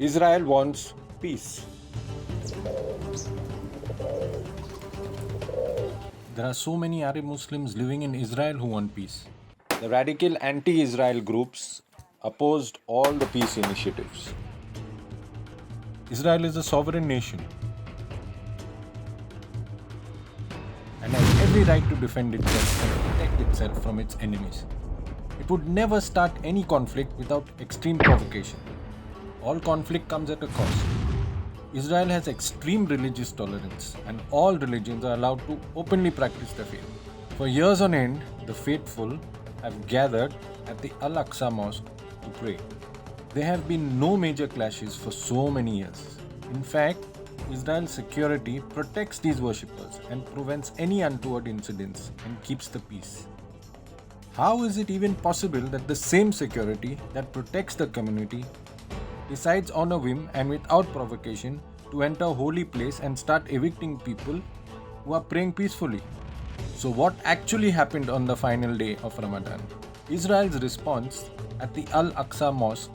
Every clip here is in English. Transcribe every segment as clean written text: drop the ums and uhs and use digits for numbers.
Israel wants peace. There are so many Arab Muslims living in Israel who want peace. The radical anti Israel groups opposed all the peace initiatives. Israel is a sovereign nation and has every right to defend itself and protect itself from its enemies. It would never start any conflict without extreme provocation. All conflict comes at a cost. Israel has extreme religious tolerance, and all religions are allowed to openly practice their faith. For years on end, the faithful have gathered at the Al Aqsa Mosque to pray. There have been no major clashes for so many years. In fact, Israel's security protects these worshippers and prevents any untoward incidents and keeps the peace. How is it even possible that the same security that protects the community decides on a whim and without provocation to enter a holy place and start evicting people who are praying peacefully? So, what actually happened on the final day of Ramadan? Israel's response at the Al Aqsa Mosque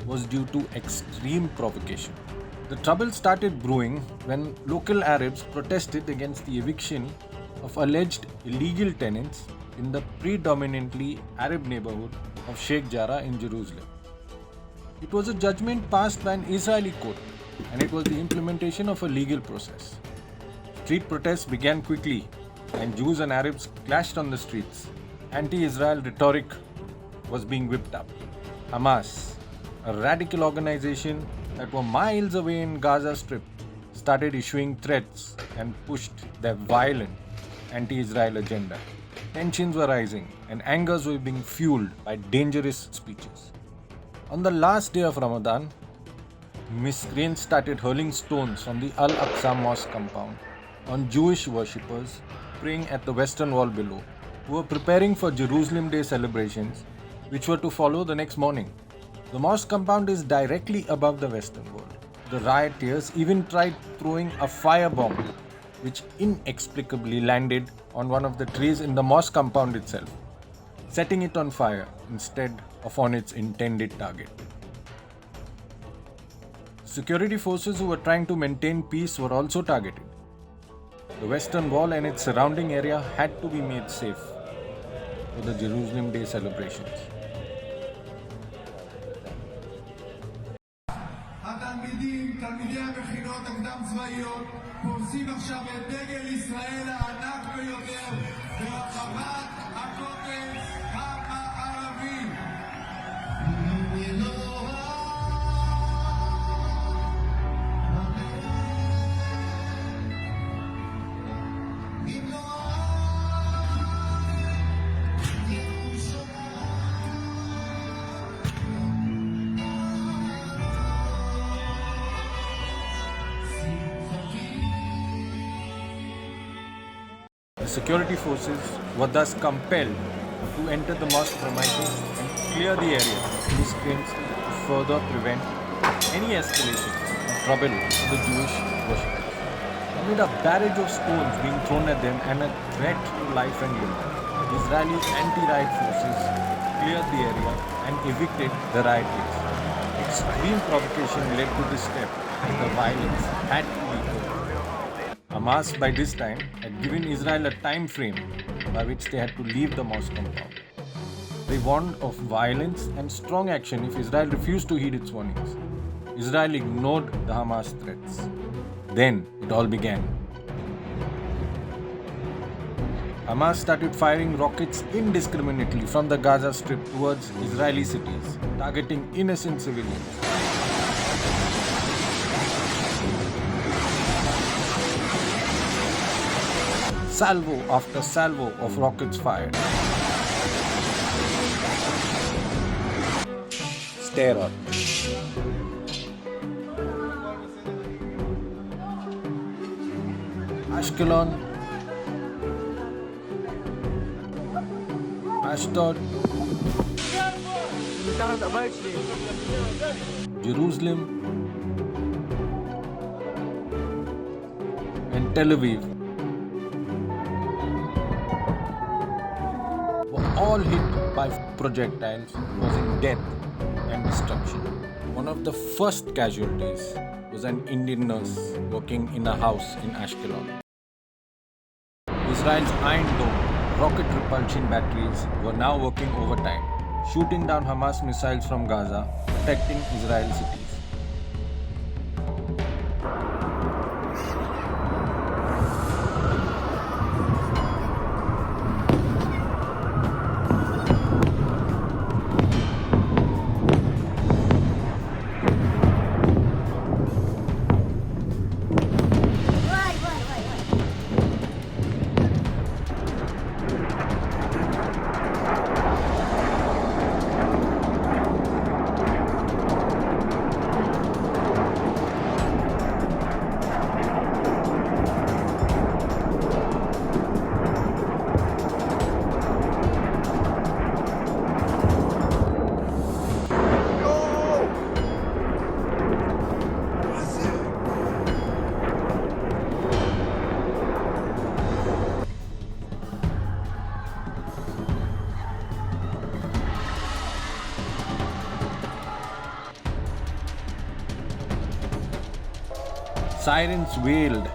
was due to extreme provocation. The trouble started brewing when local Arabs protested against the eviction of alleged illegal tenants in the predominantly Arab neighborhood of Sheikh Jarrah in Jerusalem. It was a judgment passed by an Israeli court, and it was the implementation of a legal process. Street protests began quickly, and Jews and Arabs clashed on the streets. Anti-Israel rhetoric was being whipped up. Hamas, a radical organization that were miles away in Gaza Strip, started issuing threats and pushed their violent anti-Israel agenda. Tensions were rising and angers were being fueled by dangerous speeches. On the last day of Ramadan, miscreants started hurling stones from the Al Aqsa Mosque compound on Jewish worshippers praying at the Western Wall below, who were preparing for Jerusalem Day celebrations, which were to follow the next morning. The mosque compound is directly above the Western Wall. The rioters even tried throwing a firebomb, which inexplicably landed on one of the trees in the mosque compound itself, setting it on fire instead of on its intended target. Security forces who were trying to maintain peace were also targeted. The Western Wall and its surrounding area had to be made safe for the Jerusalem Day celebrations. תלמידי המכינות הקדם צבאיות פורסים עכשיו את דגל ישראל הענק ביותר ברחבת הכותל המערבי. The security forces were thus compelled to enter the mosque premises and clear the area of miscreants to further prevent any escalation of trouble to the Jewish worshippers. Amid a barrage of stones being thrown at them and a threat to life and limb, Israeli anti-riot forces cleared the area and evicted the rioters. Extreme provocation led to this step, and the violence had to be over. Hamas by this time had given Israel a time frame by which they had to leave the mosque compound. They warned of violence and strong action if Israel refused to heed its warnings. Israel ignored the Hamas threats. Then it all began. Hamas started firing rockets indiscriminately from the Gaza Strip towards Israeli cities, targeting innocent civilians. Salvo after salvo of rockets fired. Terror. Ashkelon, Ashdod, Jerusalem, and Tel Aviv were all hit by projectiles, causing death and destruction. One of the first casualties was an Indian nurse working in a house in Ashkelon. Israel's Iron Dome rocket repulsion batteries were now working overtime, shooting down Hamas missiles from Gaza, protecting Israel cities. Sirens wailed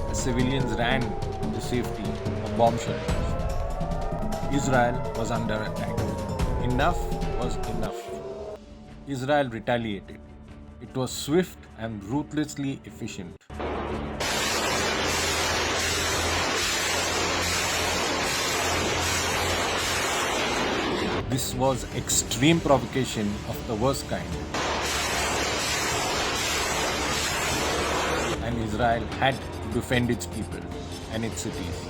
as civilians ran to safety of bomb shelters. Israel was under attack. Enough was enough. Israel retaliated. It was swift and ruthlessly efficient. This was extreme provocation of the worst kind. And Israel had to defend its people and its cities.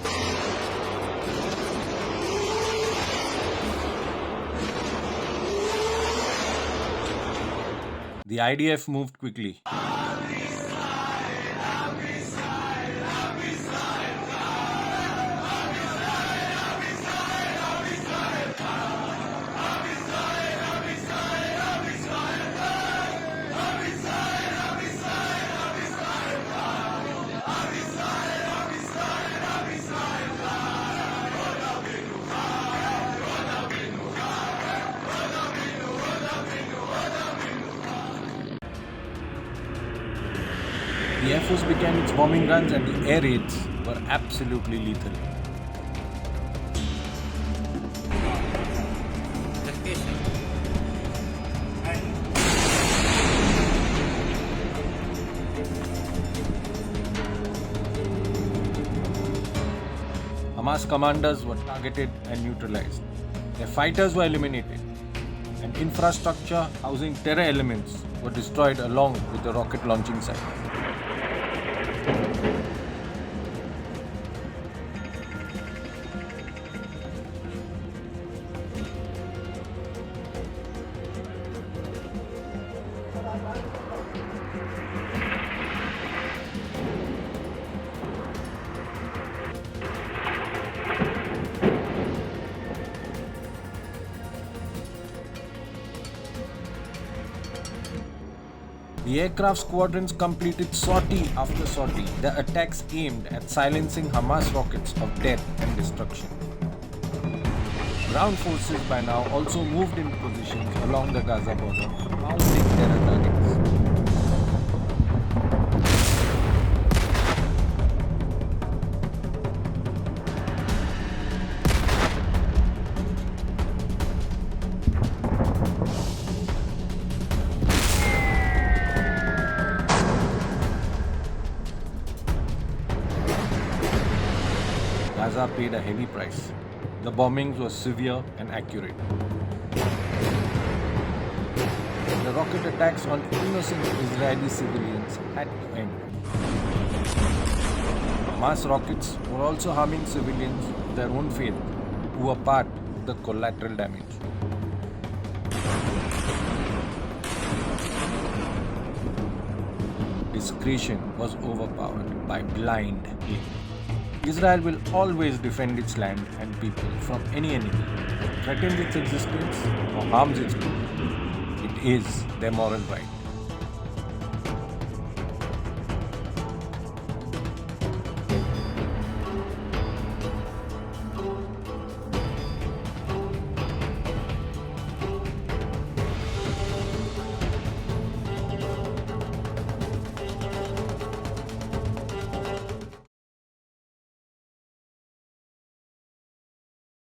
The IDF moved quickly. The Air Force began its bombing runs and the air raids were absolutely lethal. Hamas commanders were targeted and neutralized. Their fighters were eliminated, and infrastructure housing terror elements were destroyed along with the rocket launching sites. The aircraft squadrons completed sortie after sortie, the attacks aimed at silencing Hamas rockets of death and destruction. Ground forces by now also moved into positions along the Gaza border, pounding terror targets. Gaza paid a heavy price. The bombings were severe and accurate. The rocket attacks on innocent Israeli civilians had to end. Hamas rockets were also harming civilians of their own faith who were part of the collateral damage. Discretion was overpowered by blind hate. Israel will always defend its land and people from any enemy that threatens its existence or harms its people. It is their moral right.